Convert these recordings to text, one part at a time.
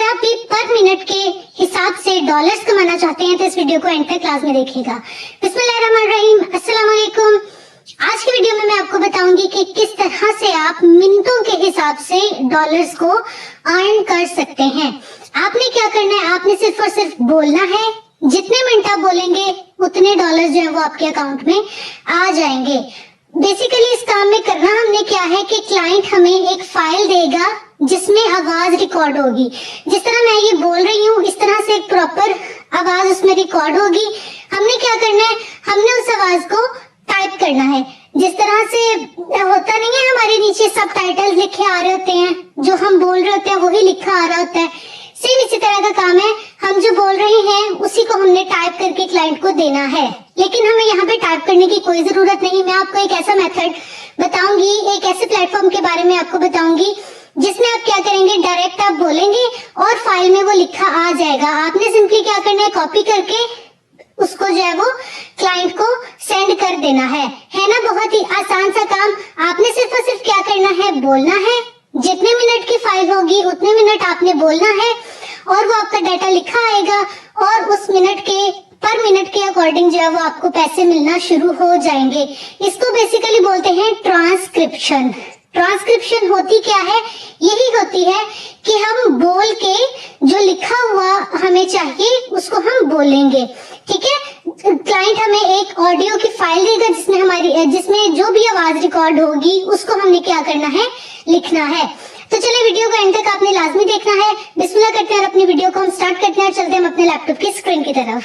आप भी पर मिनट के हिसाब से डॉलर्स कमाना चाहते हैं तो इस वीडियो को एंड तक क्लास में देखिएगा। बिस्मिल्लाहिर्रहमानिर्रहीम, अस्सलाम वालेकुम। आज की वीडियो में मैं आपको बताऊंगी कि किस तरह से आप मिनटों के हिसाब से डॉलर्स को अर्न कर सकते हैं। आपने क्या करना है, आपने सिर्फ और सिर्फ बोलना है। जितने मिनट आप बोलेंगे उतने डॉलर जो है वो आपके अकाउंट में आ जाएंगे। बेसिकली इस काम में करना हमने क्या है कि क्लाइंट हमें एक फाइल देगा जिसमें आवाज रिकॉर्ड होगी। जिस तरह मैं ये बोल रही हूँ इस तरह से एक प्रॉपर आवाज उसमें रिकॉर्ड होगी। हमने क्या करना है, हमने उस आवाज को टाइप करना है। जिस तरह से होता नहीं है हमारे नीचे सब टाइटल्स लिखे आ रहे होते हैं, जो हम बोल रहे होते हैं वही लिखा आ रहा होता है। सेम इसी तरह का काम है, हम जो बोल रहे हैं उसी को हमने टाइप करके क्लाइंट को देना है। लेकिन हमें यहाँ पे टाइप करने की कोई जरूरत नहीं। मैं आपको एक ऐसा मेथड बताऊंगी, एक ऐसे प्लेटफॉर्म के बारे में आपको बताऊंगी जिसमें आप क्या करेंगे, डायरेक्ट आप बोलेंगे और फाइल में वो लिखा आ जाएगा। आपने सिंपली क्या करना है, कॉपी करके उसको जो है वो क्लाइंट को सेंड कर देना है ना। बहुत ही आसान सा काम। आपने सिर्फ और सिर्फ क्या करना है, बोलना है। जितने मिनट की फाइल होगी उतने मिनट आपने बोलना है और वो आपका डाटा लिखा आएगा और उस मिनट के पर मिनट के अकॉर्डिंग जो है वो आपको पैसे मिलना शुरू हो जाएंगे। इसको बेसिकली बोलते हैं ट्रांसक्रिप्शन। ट्रांसक्रिप्शन होती क्या है, यही होती है कि हम बोल के जो लिखा हुआ हमें चाहिए उसको हम बोलेंगे। ठीक है, क्लाइंट हमें एक ऑडियो की फाइल देगा जिसमें जो भी आवाज रिकॉर्ड होगी उसको हमने क्या करना है, लिखना है। तो चलिए वीडियो को एंड तक आपने लाजमी देखना है। बिस्मिल्लाह करते हैं और अपनी वीडियो को हम स्टार्ट करते हैं और चलते हैं अपने लैपटॉप की स्क्रीन की तरफ।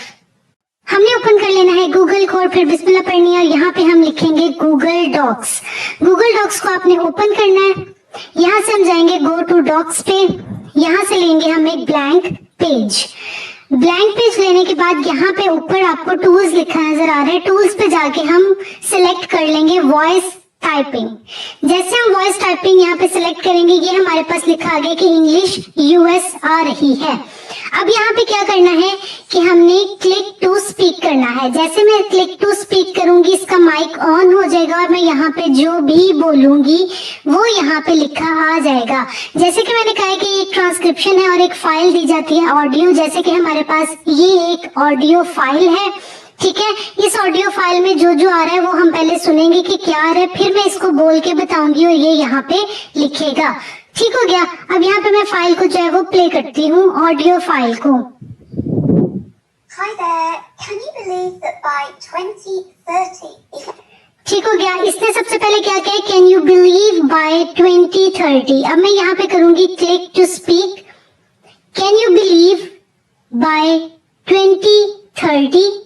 हमने ओपन कर लेना है गूगल को और फिर बिस्मिल्लाह पढ़नी है और यहाँ पे हम लिखेंगे गूगल डॉक्स। गूगल डॉक्स को आपने ओपन करना है। यहाँ से हम जाएंगे गो टू डॉक्स पे। यहाँ से लेंगे हम एक ब्लैंक पेज। ब्लैंक पेज लेने के बाद यहाँ पे ऊपर आपको टूल्स लिखा नजर आ रहा है। टूल्स पे जाके हम सिलेक्ट कर लेंगे वॉइस टाइपिंग। जैसे हम वॉइस टाइपिंग यहाँ पे सिलेक्ट करेंगे, ये हमारे पास लिखा आ गया कि इंग्लिश यूएस आ रही है। अब यहाँ पे क्या करना है कि हमने क्लिक टू स्पीक करना है। जैसे मैं क्लिक टू स्पीक करूंगी इसका माइक ऑन हो जाएगा और मैं यहाँ पे जो भी बोलूंगी वो यहाँ पे लिखा आ जाएगा। जैसे कि मैंने कहा कि एक ट्रांसक्रिप्शन है और एक फाइल दी जाती है ऑडियो। जैसे कि हमारे पास ये एक ऑडियो फाइल है। ठीक है, इस ऑडियो फाइल में जो जो आ रहा है वो हम पहले सुनेंगे कि क्या आ रहा है, फिर मैं इसको बोल के बताऊंगी और ये यहाँ पे लिखेगा। ठीक हो गया। अब यहाँ पे मैं फाइल को जो है वो प्ले करती हूँ, ऑडियो फाइल को। Hi there, can you believe that by 2030 ठीक हो गया। इसने सबसे पहले क्या किया, कैन यू बिलीव बाय 2030। अब मैं यहाँ पे करूंगी click to speak. Can you believe by 2030।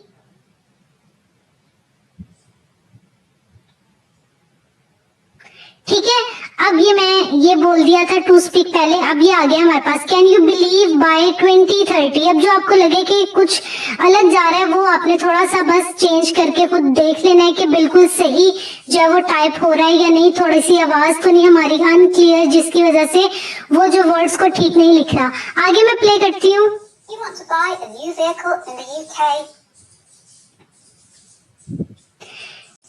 ठीक है, अब ये बोल दिया था टू स्पीक पहले, अब ये आ गया हमारे पास कैन यू बिलीव बाय 2030। अब जो आपको लगे कि कुछ अलग जा रहा है वो आपने थोड़ा सा बस चेंज करके खुद देख लेना है कि बिल्कुल सही जो है वो टाइप हो रहा है या नहीं। थोड़ी सी आवाज तो नहीं हमारी अनक्लियर जिसकी वजह से वो जो वर्ड्स को ठीक नहीं लिख रहा। आगे मैं प्ले करती हूँ। you want to buy a new vehicle in the UK,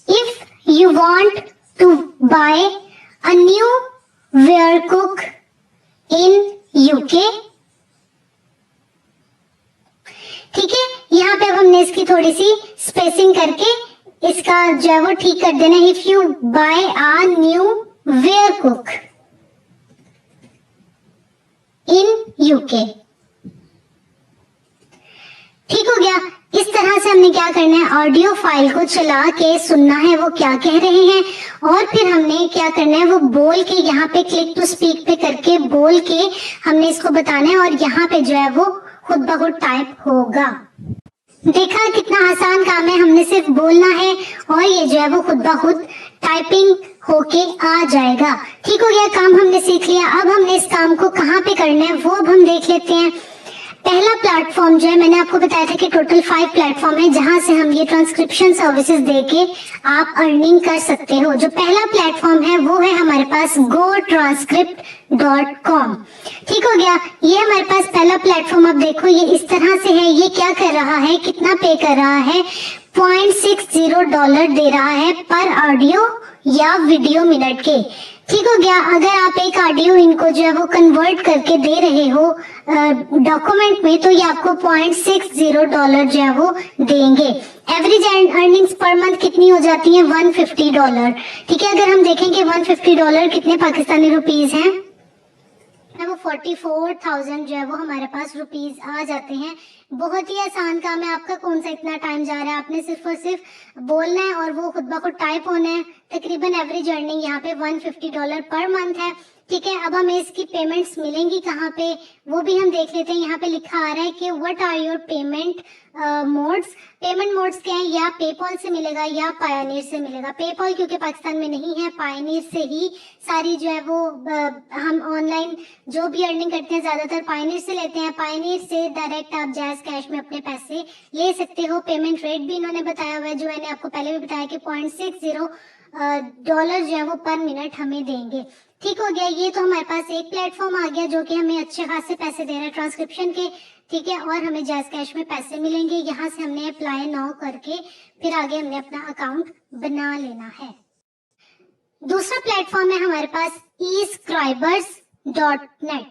If you want to buy a new vehicle in UK। ठीक है, यहाँ पे अब हमने इसकी थोड़ी सी स्पेसिंग करके इसका जो है वो ठीक कर देना। If you buy a new wearcook in UK. ठीक हो गया। इस तरह से हमने क्या करना है, ऑडियो फाइल को चला के सुनना है वो क्या कह रहे हैं और फिर हमने क्या करना है, वो बोल के यहाँ पे क्लिक टू स्पीक पे करके बोल के हमने इसको बताना है और यहाँ पे जो है वो खुद ब खुद टाइप होगा। देखा कितना आसान काम है, हमने सिर्फ बोलना है और ये जो है वो खुद ब खुद टाइपिंग होके आ जाएगा। ठीक हो गया, काम हमने सीख लिया। अब हमने इस काम को कहाँ पे करना है वो अब हम देख लेते हैं। पहला प्लेटफॉर्म जो है, मैंने आपको बताया था कि टोटल 5 प्लेटफॉर्म है जहां से हम ये ट्रांसक्रिप्शन सर्विसेज देके आप अर्निंग कर सकते हो। जो पहला प्लेटफॉर्म है वो है हमारे पास gotranscript.com। ठीक हो गया, ये हमारे पास पहला प्लेटफॉर्म। अब देखो ये इस तरह से है। ये क्या कर रहा है, कितना पे कर रहा है, $0.60 दे रहा है पर ऑडियो या वीडियो मिनट के। ठीक हो गया। अगर आप एक ऑडियो इनको जो है वो कन्वर्ट करके दे रहे हो डॉक्यूमेंट में, तो ये आपको $0.60 जो है वो देंगे। एवरेज अर्निंग्स पर मंथ कितनी हो जाती है? $150। ठीक है, अगर हम देखें कि $150 कितने पाकिस्तानी रुपीस हैं, वो 44,000 जो है वो हमारे पास रुपीस आ जाते हैं। बहुत ही आसान काम है आपका, कौन सा इतना टाइम जा रहा है, आपने सिर्फ और सिर्फ बोलना है और वो खुद ब खुद टाइप होना है। तकरीबन एवरेज अर्निंग यहाँ पे $150 पर मंथ है। ठीक है, अब हमें इसकी पेमेंट्स मिलेंगी कहाँ पे, वो भी हम देख लेते हैं। यहाँ पे लिखा आ रहा है कि what are your payment modes. Payment modes क्या है? या पेपॉल से मिलेगा या पायोनियर से मिलेगा। पेपॉल क्योंकि पाकिस्तान में नहीं है, पायोनियर से ही सारी जो है वो हम ऑनलाइन जो भी अर्निंग करते हैं ज्यादातर पायोनियर से लेते हैं। पायोनियर से डायरेक्ट आप जैज़ कैश में अपने पैसे ले सकते हो। पेमेंट रेट भी इन्होंने बताया हुआ है, जो मैंने आपको पहले भी बताया कि $0.60 जो है वो पर मिनट हमें देंगे। ठीक हो गया, ये तो हमारे पास एक प्लेटफॉर्म आ गया जो कि हमें अच्छे खासे पैसे दे रहा है ट्रांसक्रिप्शन के। ठीक है, और हमें जैज़ कैश में पैसे मिलेंगे। यहाँ से हमने अप्लाई नाउ करके फिर आगे हमने अपना अकाउंट बना लेना है। दूसरा प्लेटफॉर्म है हमारे पास escribers.net।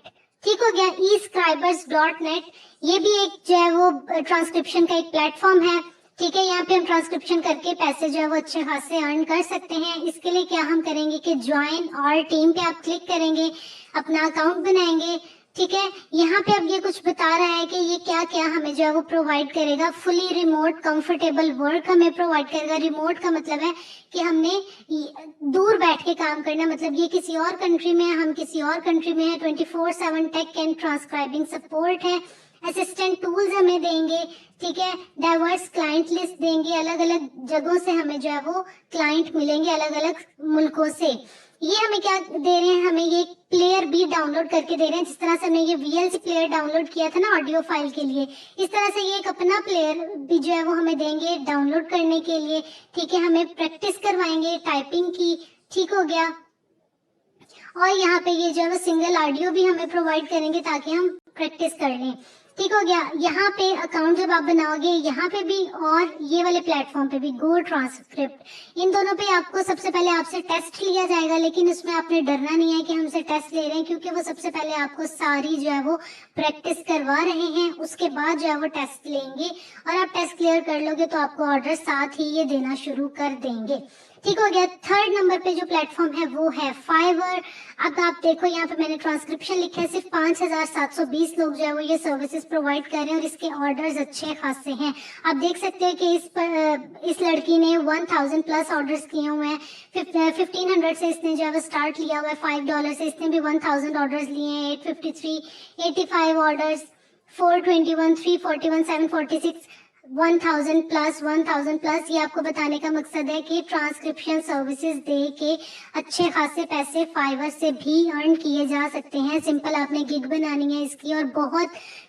ठीक हो गया, escribers.net ये भी एक जो है वो ट्रांसक्रिप्शन का एक प्लेटफॉर्म है। ठीक है, यहाँ पे हम ट्रांसक्रिप्शन करके पैसे जो है वो अच्छे खासे अर्न कर सकते हैं। इसके लिए क्या हम करेंगे कि ज्वाइन और टीम पे आप क्लिक करेंगे, अपना अकाउंट बनाएंगे। ठीक है, यहाँ पे अब ये कुछ बता रहा है कि ये क्या क्या हमें जो है वो प्रोवाइड करेगा। फुली रिमोट कंफर्टेबल वर्क हमें प्रोवाइड करेगा। रिमोट का मतलब है कि हमने दूर बैठ के काम करना, मतलब ये किसी और कंट्री में है, हम किसी और कंट्री में है। 24/7 टेक एंड ट्रांसक्राइबिंग सपोर्ट है। असिस्टेंट टूल्स हमें देंगे। ठीक है, डाइवर्स क्लाइंट लिस्ट देंगे, अलग अलग जगहों से हमें जो है वो क्लाइंट मिलेंगे, अलग अलग मुल्कों से। ये हमें क्या दे रहे हैं? हमें ये प्लेयर भी डाउनलोड करके दे रहे हैं। जिस तरह से हमने ये VLC प्लेयर डाउनलोड किया था ना ऑडियो फाइल के लिए, इस तरह से ये एक अपना प्लेयर भी जो है वो हमें देंगे डाउनलोड करने के लिए। ठीक है, हमें प्रैक्टिस करवाएंगे टाइपिंग की। ठीक हो गया, और यहाँ पे ये जो है वो सिंगल ऑडियो भी हमें प्रोवाइड करेंगे ताकि हम प्रैक्टिस कर लें। ठीक हो गया, यहाँ पे अकाउंट जब आप बनाओगे, यहाँ पे भी और ये वाले प्लेटफॉर्म पे भी गो ट्रांसक्रिप्ट, इन दोनों पे आपको सबसे पहले आपसे टेस्ट लिया जाएगा। लेकिन उसमें आपने डरना नहीं है कि हमसे टेस्ट ले रहे हैं, क्योंकि वो सबसे पहले आपको सारी जो है वो प्रैक्टिस करवा रहे हैं। उसके बाद जो है वो टेस्ट लेंगे, और आप टेस्ट क्लियर कर लोगे तो आपको ऑर्डर साथ ही ये देना शुरू कर देंगे। ठीक हो गया, थर्ड नंबर पे जो प्लेटफॉर्म है वो है फाइवर। अब आप देखो यहाँ पे मैंने ट्रांसक्रिप्शन लिखा है, सिर्फ 5,720 लोग जो है वो ये सर्विसेज प्रोवाइड कर रहे हैं, और इसके ऑर्डर्स अच्छे खासे हैं। आप देख सकते हैं कि इस लड़की ने 1000 प्लस ऑर्डर्स किए हुए हैं। 1500 से इसने जो है स्टार्ट लिया हुआ है, $5 से इसने भी 1000 ऑर्डर्स लिए हैं। 853, 85 ऑर्डर्स, 421, 341, 746, 1000 प्लस। ये आपको बताने का मकसद है कि ट्रांसक्रिप्शन सर्विसेज दे के अच्छे खासे पैसे फाइवर से भी अर्न किए जा सकते हैं। सिंपल आपने गिग बनानी है इसकी, और बहुत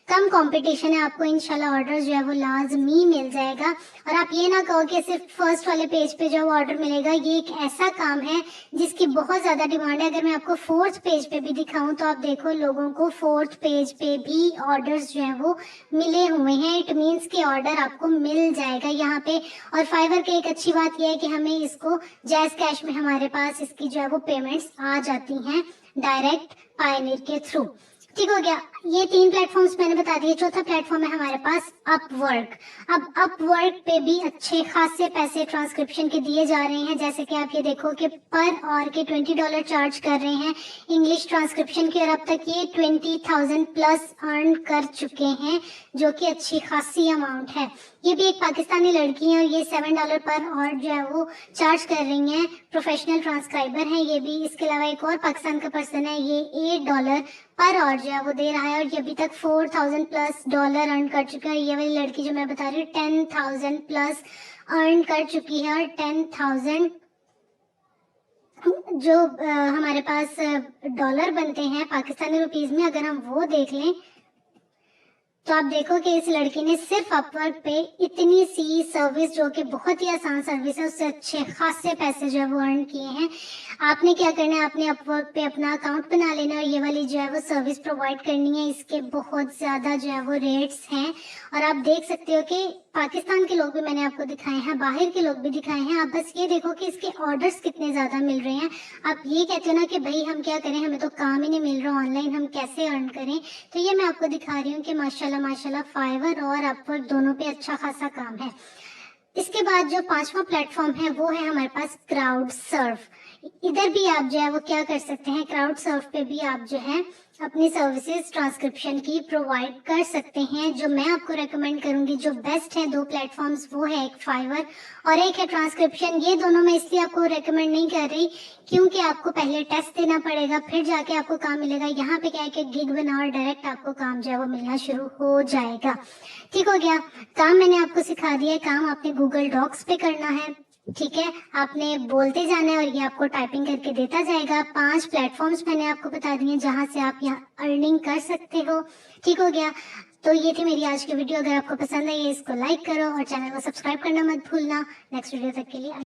कम कंपटीशन है, आपको इंशाल्लाह ऑर्डर जो है वो लाजमी मिल जाएगा। और आप ये ना कहो कि सिर्फ फर्स्ट वाले पेज पे जो ऑर्डर मिलेगा, ये एक ऐसा काम है जिसकी बहुत ज्यादा डिमांड है। अगर मैं आपको फोर्थ पेज पे भी दिखाऊं तो आप देखो लोगों को फोर्थ पेज पे भी ऑर्डर्स जो है वो मिले हुए हैं। इट मीन्स कि ऑर्डर आपको मिल जाएगा यहाँ पे। और फाइवर की एक अच्छी बात यह है कि हमें इसको जैज़ कैश में हमारे पास इसकी जो है वो पेमेंट्स आ जाती हैं डायरेक्ट पायोनियर के थ्रू। ठीक हो गया, ये 3 प्लेटफॉर्म्स मैंने बता दिए। चौथा प्लेटफॉर्म है हमारे पास अपवर्क। अब अपवर्क पे भी अच्छे खासे पैसे ट्रांसक्रिप्शन के दिए जा रहे हैं। जैसे कि आप ये देखो कि पर आवर के $20 चार्ज कर रहे हैं इंग्लिश ट्रांसक्रिप्शन के, और अब तक ये 20,000 प्लस अर्न कर चुके हैं, जो कि अच्छी खासी अमाउंट है। ये भी एक पाकिस्तानी लड़की है, और ये $7 पर आवर जो है वो चार्ज कर रही हैं। प्रोफेशनल ट्रांसक्राइबर हैं ये भी। इसके अलावा एक और पाकिस्तान का पर्सन है, ये $8 पर आवर जो है वो दे रहा है, और ये अभी तक $4,000 प्लस अर्न कर चुका है। ये वाली लड़की जो मैं बता रही हूँ 10,000 प्लस अर्न कर चुकी है। और 10,000 जो हमारे पास डॉलर बनते हैं पाकिस्तानी रुपीस में, अगर हम वो देख लें तो आप देखो कि इस लड़की ने सिर्फ अपवर्क पे इतनी सी सर्विस, जो कि बहुत ही आसान सर्विस है, उससे अच्छे खासे पैसे जो है वो अर्न किए हैं। आपने क्या करना है, आपने अपवर्क पे अपना अकाउंट बना लेना, और ये वाली जो है वो सर्विस प्रोवाइड करनी है। इसके बहुत ज्यादा जो है वो रेट्स हैं, और आप देख सकते हो कि पाकिस्तान के लोग भी मैंने आपको दिखाए हैं, बाहर के लोग भी दिखाए हैं। आप बस ये देखो कि इसके ऑर्डर्स कितने ज़्यादा मिल रहे हैं। आप ये कहते हो ना कि भाई हम क्या करें, हमें तो काम ही नहीं मिल रहा ऑनलाइन, हम कैसे अर्न करें। तो ये मैं आपको दिखा रही हूँ कि माशाल्लाह माशाल्लाह फाइवर और अपवर्क दोनों पे अच्छा खासा काम है। इसके बाद जो 5वां प्लेटफॉर्म है वो है हमारे पास क्राउड सर्फ। इधर भी आप जो है वो क्या कर सकते हैं, क्राउड सर्फ पे भी आप जो है अपनी सर्विसेज ट्रांसक्रिप्शन की प्रोवाइड कर सकते हैं। जो मैं आपको रेकमेंड करूंगी, जो बेस्ट है 2 प्लेटफॉर्म्स, वो है एक फाइवर और एक है ट्रांसक्रिप्शन। ये दोनों मैं इसलिए आपको रेकमेंड नहीं कर रही क्योंकि आपको पहले टेस्ट देना पड़ेगा, फिर जाके आपको काम मिलेगा। यहाँ पे क्या है कि गिग बना और डायरेक्ट आपको काम जो है वो मिलना शुरू हो जाएगा। ठीक हो गया। काम मैंने आपको सिखा दिया है, काम आपने गूगल डॉक्स पे करना है। ठीक है, आपने बोलते जाना है और ये आपको टाइपिंग करके देता जाएगा। 5 प्लेटफॉर्म्स मैंने आपको बता दिए जहां से आप यहाँ अर्निंग कर सकते हो। ठीक हो गया। तो ये थी मेरी आज की वीडियो। अगर आपको पसंद आई है इसको लाइक करो और चैनल को सब्सक्राइब करना मत भूलना। नेक्स्ट वीडियो तक के लिए